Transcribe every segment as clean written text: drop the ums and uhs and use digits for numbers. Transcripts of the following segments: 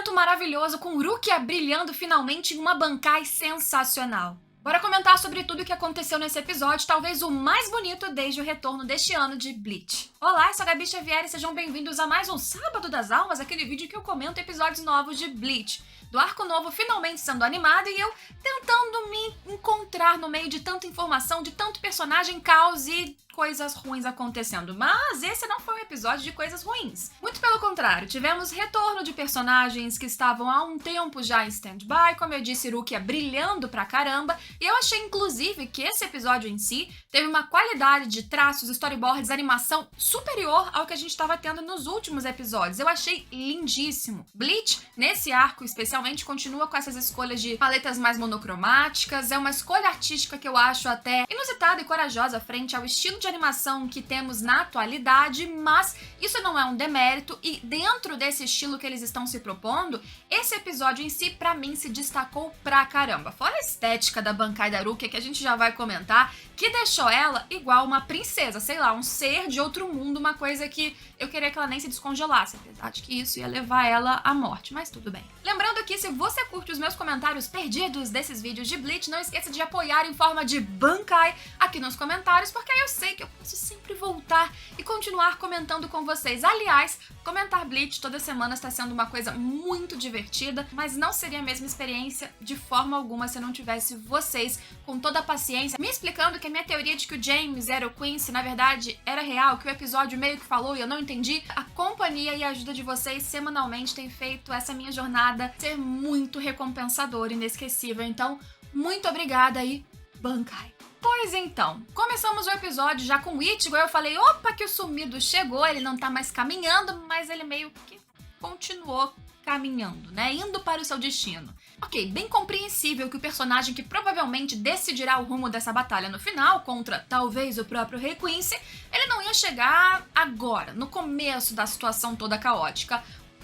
momento maravilhoso com Rukia brilhando finalmente em uma Bankai sensacional. Bora comentar sobre tudo o que aconteceu nesse episódio, talvez o mais bonito desde o retorno deste ano de Bleach. Olá, eu sou a Gabi Xavier e sejam bem-vindos a mais um Sábado das Almas, aquele vídeo que eu comento episódios novos de Bleach, do arco novo finalmente sendo animado e eu tentando me encontrar no meio de tanta informação, de tanto personagem, caos e coisas ruins acontecendo. Mas esse não foi um episódio de coisas ruins. Muito pelo contrário, tivemos retorno de personagens que estavam há um tempo já em stand-by, como eu disse, Rukia brilhando pra caramba, e eu achei inclusive que esse episódio em si teve uma qualidade de traços, storyboards, animação superior ao que a gente estava tendo nos últimos episódios. Eu achei lindíssimo. Bleach, nesse arco especialmente, continua com essas escolhas de paletas mais monocromáticas, é uma escolha artística que eu acho até inusitada e corajosa frente ao estilo de animação que temos na atualidade, mas isso não é um demérito e dentro desse estilo que eles estão se propondo, esse episódio em si, pra mim, se destacou pra caramba. Fora a estética da Bankai da Rukia, que a gente já vai comentar, que deixou ela igual uma princesa, sei lá, um ser de outro mundo, uma coisa que eu queria que ela nem se descongelasse, apesar de que isso ia levar ela à morte, mas tudo bem. Lembrando que se você curte os meus comentários perdidos desses vídeos de Bleach, não esqueça de apoiar em forma de Bankai aqui nos comentários, porque aí eu sei que eu posso sempre voltar e continuar comentando com vocês. Aliás, comentar Bleach toda semana está sendo uma coisa muito divertida, mas não seria a mesma experiência de forma alguma se eu não tivesse vocês com toda a paciência me explicando que a minha teoria de que o James era o Quincy, na verdade, era real, que o episódio meio que falou e eu não entendi. A companhia e a ajuda de vocês semanalmente tem feito essa minha jornada ser muito recompensadora e inesquecível. Então, muito obrigada e Bankai! Pois então, começamos o episódio já com o Ichigo, eu falei, opa, que o sumido chegou, ele não tá mais caminhando, mas ele meio que continuou caminhando, né, indo para o seu destino. Ok, bem compreensível que o personagem que provavelmente decidirá o rumo dessa batalha no final, contra talvez o próprio Rei Quincy, ele não ia chegar agora, no começo da situação toda caótica.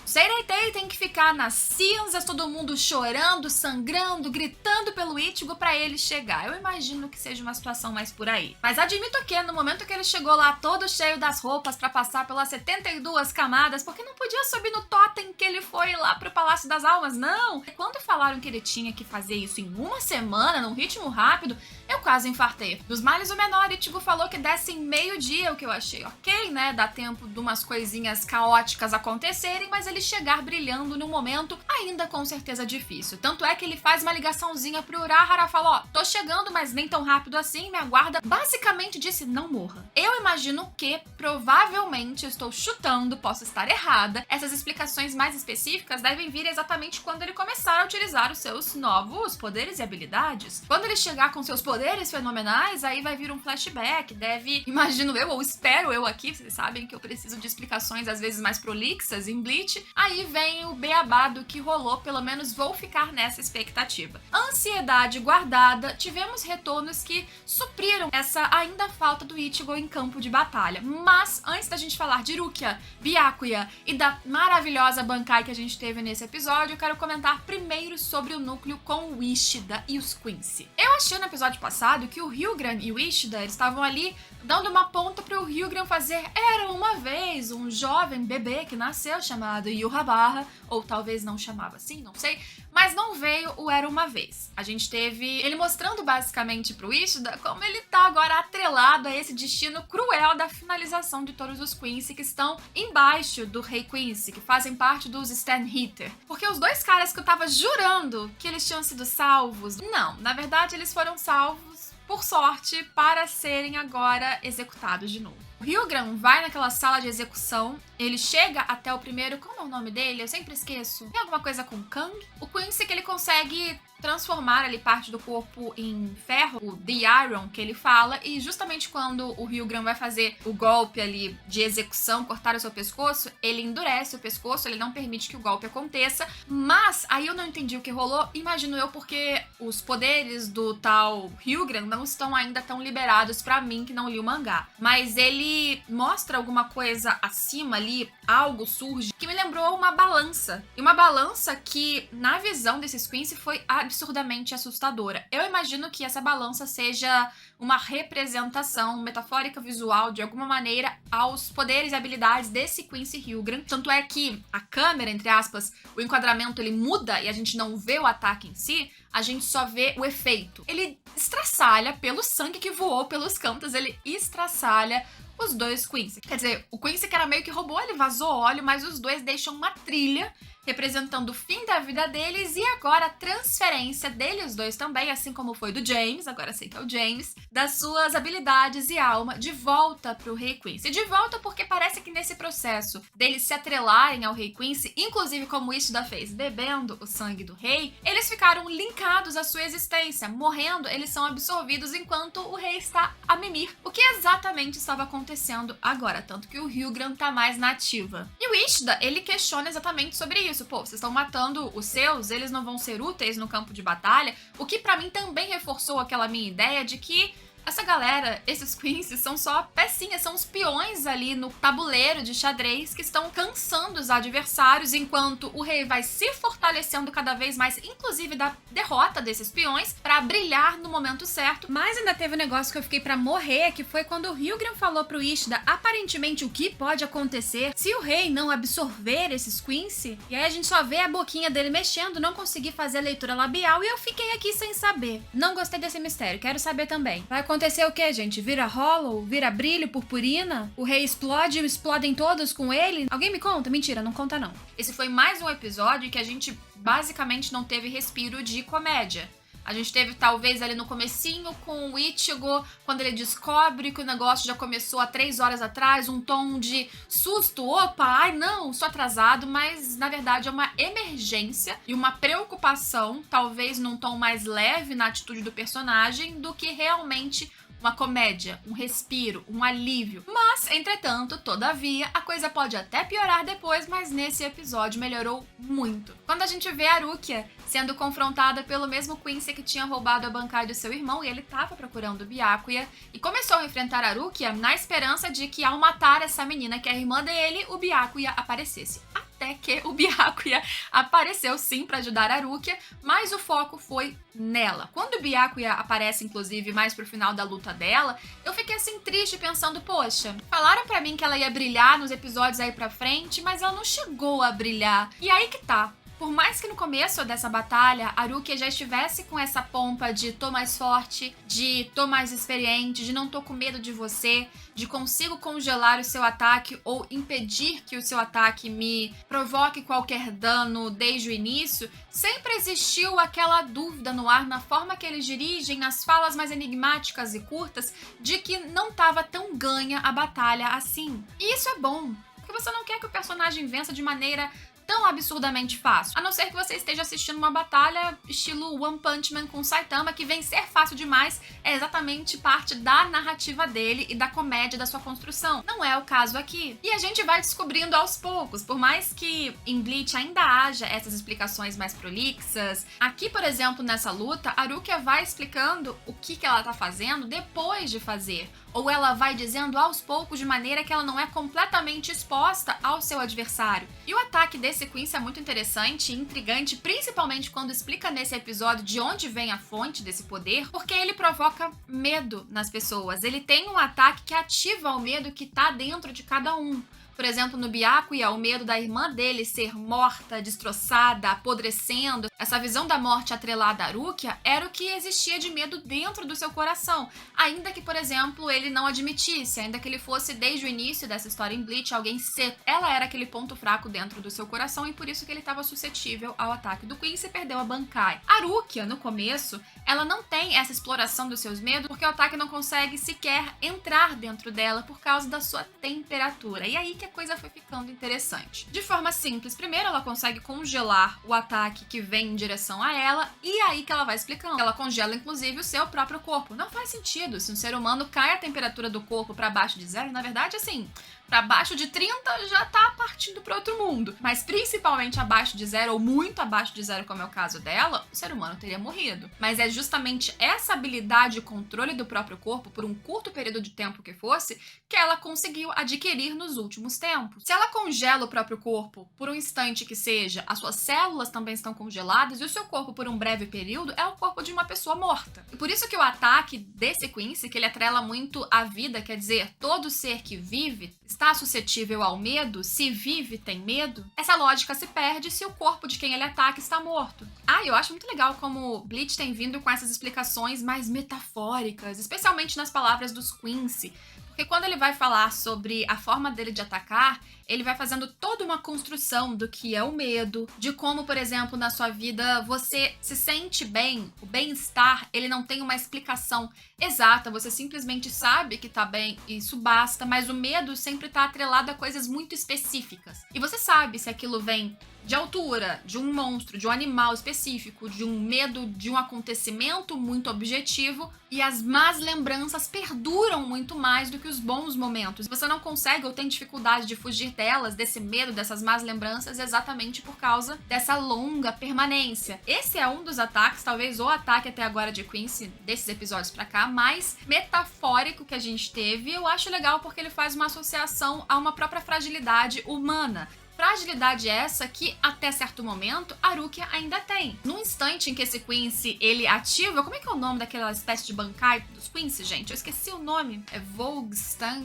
Seireitei tem que ficar nas cinzas, todo mundo chorando, sangrando, gritando pelo Ichigo pra ele chegar. Eu imagino que seja uma situação mais por aí. Mas admito que no momento que ele chegou lá todo cheio das roupas pra passar pelas 72 camadas, porque não podia subir no totem que ele foi lá pro Palácio das Almas, não. Quando falaram que ele tinha que fazer isso em uma semana, num ritmo rápido, eu quase infartei. Dos males o menor, Ichigo falou que desse em meio-dia, o que eu achei ok, né? Dá tempo de umas coisinhas caóticas acontecerem, mas ele chegar brilhando num momento ainda com certeza difícil. Tanto é que ele faz uma ligaçãozinha pro Urahara, fala, ó, tô chegando, mas nem tão rápido assim, me aguarda. Basicamente disse, não morra. Eu imagino que, provavelmente, estou chutando, posso estar errada, essas explicações mais específicas devem vir exatamente quando ele começar a utilizar os seus novos poderes e habilidades. Quando ele chegar com seus poderes fenomenais, aí vai vir um flashback, deve, imagino eu, ou espero eu aqui, vocês sabem que eu preciso de explicações às vezes mais prolixas em Bleach. Aí vem o beabá do que rolou, pelo menos vou ficar nessa expectativa. Ansiedade guardada, tivemos retornos que supriram essa ainda falta do Ichigo em campo de batalha. Mas, antes da gente falar de Rukia, Byakuya e da maravilhosa Bankai que a gente teve nesse episódio, eu quero comentar primeiro sobre o núcleo com o Ishida e os Quincy. Eu achei no episódio passado que o Hyugram e o Ishida estavam ali dando uma ponta para o Hyugram fazer Era uma vez um jovem bebê que nasceu chamado Yhwach, ou talvez não chamava assim, não sei, mas não veio o Era uma vez. A gente teve ele mostrando basicamente pro Ishida como ele tá agora atrelado a esse destino cruel da finalização de todos os Quincy que estão embaixo do Rei Quincy, que fazem parte dos Stand Hitter. Porque os dois caras que eu tava jurando que eles tinham sido salvos, não, na verdade eles foram salvos por sorte, para serem agora executados de novo. O Hyugram vai naquela sala de execução, ele chega até o primeiro, como é o nome dele? Eu sempre esqueço. Tem alguma coisa com Kang? O Quincy que ele consegue transformar ali parte do corpo em ferro, o The Iron que ele fala, e justamente quando o Hyugram vai fazer o golpe ali de execução, cortar o seu pescoço, ele endurece o pescoço, ele não permite que o golpe aconteça, mas aí eu não entendi o que rolou, imagino eu porque os poderes do tal Hyugram não estão ainda tão liberados pra mim que não li o mangá, mas ele mostra alguma coisa acima ali ali algo surge que me lembrou uma balança. E uma balança que, na visão desses Quincy, foi absurdamente assustadora. Eu imagino que essa balança seja uma representação metafórica visual, de alguma maneira, aos poderes e habilidades desse Quincy Hillgram. Tanto é que a câmera, entre aspas, o enquadramento, ele muda e a gente não vê o ataque em si, a gente só vê o efeito. Ele estraçalha pelo sangue que voou pelos cantos, ele estraçalha os dois Quincy. Quer dizer, o Quincy que era meio que robô, ele vazou óleo, mas os dois deixam uma trilha representando o fim da vida deles e agora a transferência deles dois também, assim como foi do James, agora sei que é o James, das suas habilidades e alma de volta pro Rei Quincy. De volta porque parece que nesse processo deles se atrelarem ao Rei Quincy, inclusive como Ishida fez, bebendo o sangue do rei, eles ficaram linkados à sua existência. Morrendo, eles são absorvidos enquanto o rei está a mimir. O que exatamente estava acontecendo agora, tanto que o Hillgram tá mais na ativa. E o Ishida, ele questiona exatamente sobre isso. Pô, vocês estão matando os seus, eles não vão ser úteis no campo de batalha, o que pra mim também reforçou aquela minha ideia de que essa galera, esses Quincy, são só pecinhas, são os peões ali no tabuleiro de xadrez que estão cansando os adversários, enquanto o rei vai se fortalecendo cada vez mais, inclusive da derrota desses peões, pra brilhar no momento certo. Mas ainda teve um negócio que eu fiquei pra morrer, que foi quando o Hillgram falou pro Ishida, aparentemente, o que pode acontecer se o rei não absorver esses Quincy, e aí a gente só vê a boquinha dele mexendo, não consegui fazer a leitura labial, e eu fiquei aqui sem saber. Não gostei desse mistério, quero saber também. Vai acontecer o que, gente? Vira Hollow? Vira brilho, purpurina? O rei explode e explodem todos com ele? Alguém me conta? Mentira, não conta não. Esse foi mais um episódio em que a gente basicamente não teve respiro de comédia. A gente teve, talvez, ali no comecinho com o Ichigo, quando ele descobre que o negócio já começou há 3 horas atrás, um tom de susto, opa, ai não, sou atrasado, mas na verdade é uma emergência e uma preocupação, talvez num tom mais leve na atitude do personagem, do que realmente uma comédia, um respiro, um alívio. Mas, entretanto, todavia, a coisa pode até piorar depois, mas nesse episódio melhorou muito. Quando a gente vê a Rukia sendo confrontada pelo mesmo Quincy que tinha roubado a bancada do seu irmão, e ele estava procurando o Byakuya, e começou a enfrentar a Rukia na esperança de que, ao matar essa menina que é a irmã dele, o Byakuya aparecesse. Até que o Byakuya apareceu sim para ajudar a Rukia, mas o foco foi nela. Quando o Byakuya aparece, inclusive, mais pro final da luta dela, eu fiquei assim triste pensando, poxa, falaram pra mim que ela ia brilhar nos episódios aí pra frente, mas ela não chegou a brilhar. E aí que tá. Por mais que no começo dessa batalha a Rukia já estivesse com essa pompa de tô mais forte, de tô mais experiente, de não tô com medo de você, de consigo congelar o seu ataque ou impedir que o seu ataque me provoque qualquer dano desde o início, sempre existiu aquela dúvida no ar na forma que eles dirigem, nas falas mais enigmáticas e curtas, de que não tava tão ganha a batalha assim. E isso é bom, porque você não quer que o personagem vença de maneira tão absurdamente fácil. A não ser que você esteja assistindo uma batalha estilo One Punch Man com Saitama, que vencer fácil demais é exatamente parte da narrativa dele e da comédia da sua construção. Não é o caso aqui. E a gente vai descobrindo aos poucos, por mais que em Bleach ainda haja essas explicações mais prolixas. Aqui, por exemplo, nessa luta, a Rukia vai explicando o que ela tá fazendo depois de fazer. Ou ela vai dizendo aos poucos de maneira que ela não é completamente exposta ao seu adversário. E o ataque desse Quincy é muito interessante e intrigante, principalmente quando explica nesse episódio de onde vem a fonte desse poder, porque ele provoca medo nas pessoas. Ele tem um ataque que ativa o medo que tá dentro de cada um. Por exemplo, no Byakuya, o medo da irmã dele ser morta, destroçada, apodrecendo. Essa visão da morte atrelada à Rukia era o que existia de medo dentro do seu coração. Ainda que, por exemplo, ele não admitisse, ainda que ele fosse desde o início dessa história em Bleach alguém seco. Ela era aquele ponto fraco dentro do seu coração e por isso que ele estava suscetível ao ataque do Quincy e perdeu a Bankai. A Rukia, no começo, ela não tem essa exploração dos seus medos porque o ataque não consegue sequer entrar dentro dela por causa da sua temperatura. E aí que a coisa foi ficando interessante. De forma simples, primeiro ela consegue congelar o ataque que vem em direção a ela e aí que ela vai explicando. Ela congela inclusive o seu próprio corpo. Não faz sentido se um ser humano cai a temperatura do corpo para baixo de zero, na verdade assim, Pra baixo de 30 já tá partindo para outro mundo. Mas principalmente abaixo de 0 ou muito abaixo de 0, como é o caso dela, o ser humano teria morrido. Mas é justamente essa habilidade e controle do próprio corpo, por um curto período de tempo que fosse, que ela conseguiu adquirir nos últimos tempos. Se ela congela o próprio corpo por um instante que seja, as suas células também estão congeladas e o seu corpo por um breve período é o corpo de uma pessoa morta. E por isso que o ataque desse Quincy, que ele atrela muito à vida, quer dizer, todo ser que vive está suscetível ao medo, se vive tem medo, essa lógica se perde se o corpo de quem ele ataca está morto. Eu acho muito legal como Bleach tem vindo com essas explicações mais metafóricas, especialmente nas palavras dos Quincy. Porque quando ele vai falar sobre a forma dele de atacar, ele vai fazendo toda uma construção do que é o medo, de como, por exemplo, na sua vida você se sente bem, o bem-estar, ele não tem uma explicação exata, você simplesmente sabe que tá bem e isso basta, mas o medo sempre tá atrelado a coisas muito específicas. E você sabe se aquilo vem de altura, de um monstro, de um animal específico, de um medo de um acontecimento muito objetivo, e as más lembranças perduram muito mais do que os bons momentos. Você não consegue ou tem dificuldade de fugir delas, desse medo, dessas más lembranças, exatamente por causa dessa longa permanência. Esse é um dos ataques, talvez o ataque até agora de Quincy, desses episódios pra cá, mais metafórico que a gente teve. Eu acho legal porque ele faz uma associação a uma própria fragilidade humana. Fragilidade essa que, até certo momento, a Rukia ainda tem. No instante em que esse Quincy, ele ativa... Como é que é o nome daquela espécie de Bankai dos Quincy, gente? Eu esqueci o nome. É Volgstan...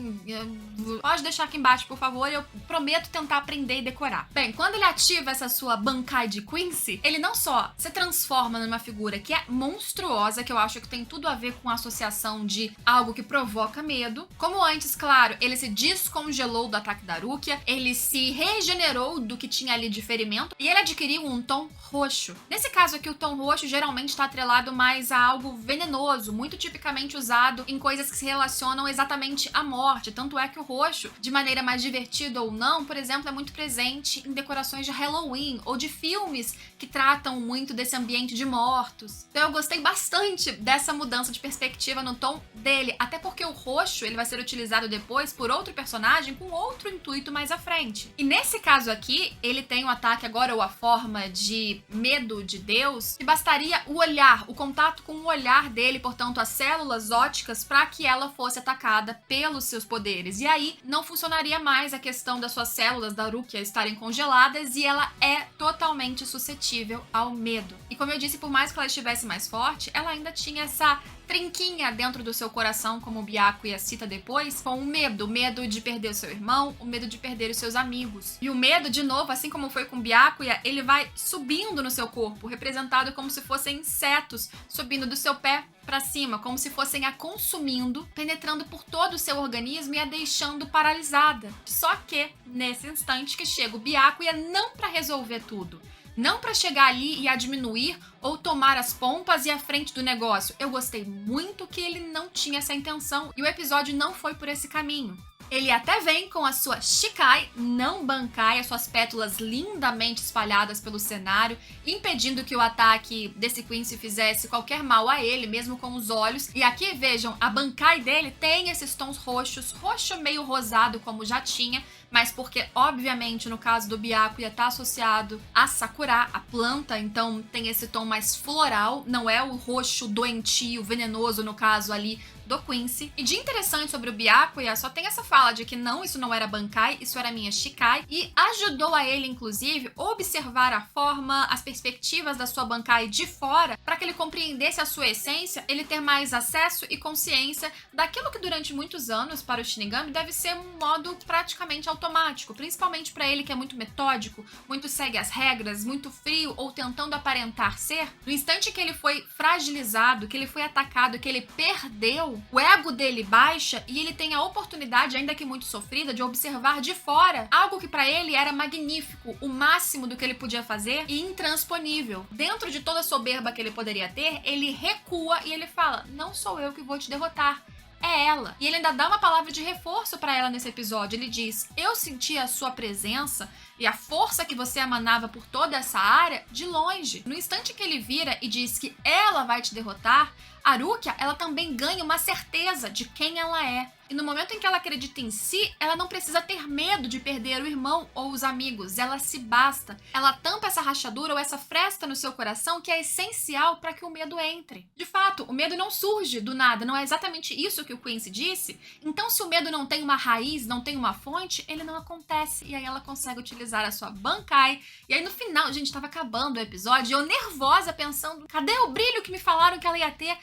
Pode deixar aqui embaixo, por favor. Eu prometo tentar aprender e decorar. Bem, quando ele ativa essa sua Bankai de Quincy, ele não só se transforma numa figura que é monstruosa, que eu acho que tem tudo a ver com a associação de algo que provoca medo. Como antes, claro, ele se descongelou do ataque da Rukia, ele se regenerou do que tinha ali de ferimento e ele adquiriu um tom roxo. Nesse caso aqui, o tom roxo geralmente está atrelado mais a algo venenoso, muito tipicamente usado em coisas que se relacionam exatamente à morte. Tanto é que o roxo, de maneira mais divertida ou não, por exemplo, é muito presente em decorações de Halloween ou de filmes que tratam muito desse ambiente de mortos. Então eu gostei bastante dessa mudança de perspectiva no tom dele, até porque o roxo ele vai ser utilizado depois por outro personagem com outro intuito mais à frente. E nesse caso aqui, ele tem um ataque agora, ou a forma de medo de Deus, que bastaria o olhar, o contato com o olhar dele, portanto, as células óticas, para que ela fosse atacada pelos seus poderes. E aí, não funcionaria mais a questão das suas células da Rukia estarem congeladas e ela é totalmente suscetível ao medo. E como eu disse, por mais que ela estivesse mais forte, ela ainda tinha essa trinquinha dentro do seu coração, como o Byakuya cita depois, com o medo de perder o seu irmão, o medo de perder os seus amigos. E o medo, de novo, assim como foi com o Byakuya, ele vai subindo no seu corpo, representado como se fossem insetos subindo do seu pé para cima, como se fossem a consumindo, penetrando por todo o seu organismo e a deixando paralisada. Só que, nesse instante que chega o Byakuya, não para resolver tudo, não para chegar ali e a diminuir ou tomar as pompas e a frente do negócio. Eu gostei muito que ele não tinha essa intenção e o episódio não foi por esse caminho. Ele até vem com a sua Shikai, não Bankai, as suas pétalas lindamente espalhadas pelo cenário, impedindo que o ataque desse Quincy fizesse qualquer mal a ele, mesmo com os olhos. E aqui, vejam, a Bankai dele tem esses tons roxos, roxo meio rosado, como já tinha, mas porque, obviamente, no caso do Byakuya, tá associado a Sakura, a planta, então tem esse tom mais floral, não é o roxo doentio, venenoso, no caso ali do Quincy. E de interessante sobre o Byakuya, só tem essa fala de que não, isso não era Bankai, isso era minha Shikai, e ajudou a ele, inclusive, observar a forma, as perspectivas da sua Bankai de fora, para que ele compreendesse a sua essência, ele ter mais acesso e consciência daquilo que durante muitos anos, para o Shinigami, deve ser um modo praticamente automático, principalmente para ele que é muito metódico, muito segue as regras, muito frio ou tentando aparentar ser. No instante que ele foi fragilizado, que ele foi atacado, que ele perdeu, o ego dele baixa e ele tem a oportunidade, ainda que muito sofrida, de observar de fora algo que para ele era magnífico, o máximo do que ele podia fazer e intransponível. Dentro de toda a soberba que ele poderia ter, ele recua e ele fala: não sou eu que vou te derrotar, é ela. E ele ainda dá uma palavra de reforço para ela nesse episódio. Ele diz: eu senti a sua presença e a força que você emanava por toda essa área de longe. No instante que ele vira e diz que ela vai te derrotar, a Rukia, ela também ganha uma certeza de quem ela é. E E no momento em que ela acredita em si, ela não precisa ter medo de perder o irmão ou os amigos. Ela se basta. Ela tampa essa rachadura ou essa fresta no seu coração que é essencial para que o medo entre. De fato, o medo não surge do nada, não é exatamente isso que o Quincy disse. Então, se o medo não tem uma raiz, não tem uma fonte, ele não acontece. E aí ela consegue utilizar a sua Bankai. E aí no final, gente, tava acabando o episódio e eu nervosa pensando, cadê o brilho que me falaram que ela ia ter?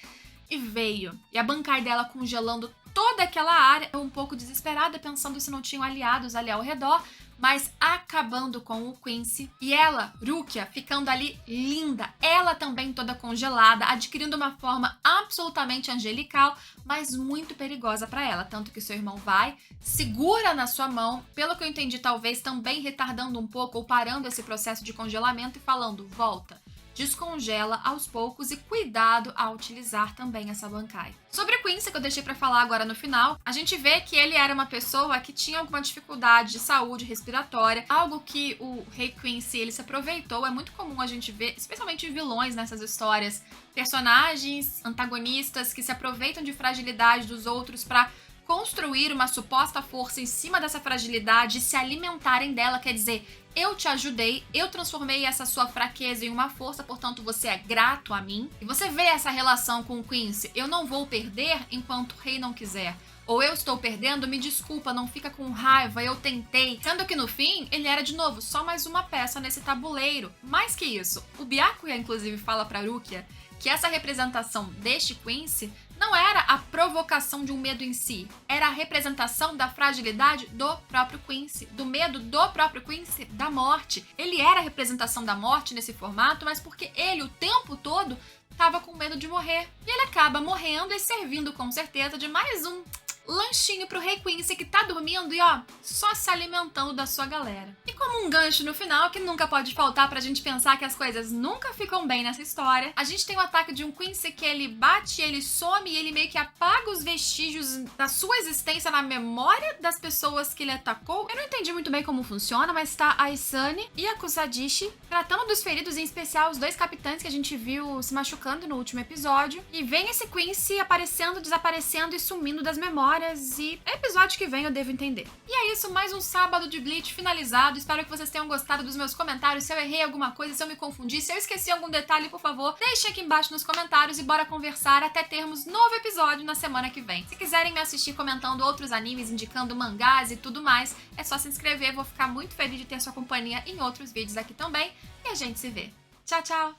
E veio. E a Bankai dela congelando toda aquela área, eu um pouco desesperada, pensando se não tinham aliados ali ao redor, mas acabando com o Quincy. E ela, Rukia, ficando ali linda, ela também toda congelada, adquirindo uma forma absolutamente angelical, mas muito perigosa para ela. Tanto que seu irmão vai, segura na sua mão, pelo que eu entendi, talvez também retardando um pouco ou parando esse processo de congelamento e falando, volta. Descongela aos poucos e cuidado ao utilizar também essa Bankai. Sobre o Quincy, que eu deixei pra falar agora no final, a gente vê que ele era uma pessoa que tinha alguma dificuldade de saúde respiratória, algo que o Rei Quincy ele se aproveitou. É muito comum a gente ver, especialmente vilões nessas histórias, personagens antagonistas que se aproveitam de fragilidade dos outros pra construir uma suposta força em cima dessa fragilidade e se alimentarem dela, quer dizer, eu te ajudei, eu transformei essa sua fraqueza em uma força, portanto você é grato a mim. E você vê essa relação com o Quincy, eu não vou perder enquanto o rei não quiser. Ou eu estou perdendo, me desculpa, não fica com raiva, eu tentei. Sendo que no fim, ele era de novo só mais uma peça nesse tabuleiro. Mais que isso, o Byakuya inclusive fala pra Rukia que essa representação deste Quincy não era a provocação de um medo em si, era a representação da fragilidade do próprio Quincy, do medo do próprio Quincy, da morte. Ele era a representação da morte nesse formato, mas porque ele o tempo todo estava com medo de morrer. E ele acaba morrendo e servindo com certeza de mais um lanchinho pro Rei Quincy que tá dormindo e ó, só se alimentando da sua galera. E como um gancho no final, que nunca pode faltar pra gente pensar que as coisas nunca ficam bem nessa história, a gente tem o ataque de um Quincy que ele bate, ele some e ele meio que apaga os vestígios da sua existência na memória das pessoas que ele atacou. Eu não entendi muito bem como funciona, mas tá a Isane e a Kusadishi tratando dos feridos, em especial os dois capitães que a gente viu se machucando no último episódio. E vem esse Quincy aparecendo, desaparecendo e sumindo das memórias. E episódio que vem eu devo entender. E é isso, mais um sábado de Bleach finalizado. Espero que vocês tenham gostado dos meus comentários. Se eu errei alguma coisa, se eu me confundi, se eu esqueci algum detalhe, por favor, deixe aqui embaixo nos comentários e bora conversar até termos novo episódio na semana que vem. Se quiserem me assistir comentando outros animes, indicando mangás e tudo mais, é só se inscrever. Vou ficar muito feliz de ter sua companhia em outros vídeos aqui também. E a gente se vê. Tchau, tchau!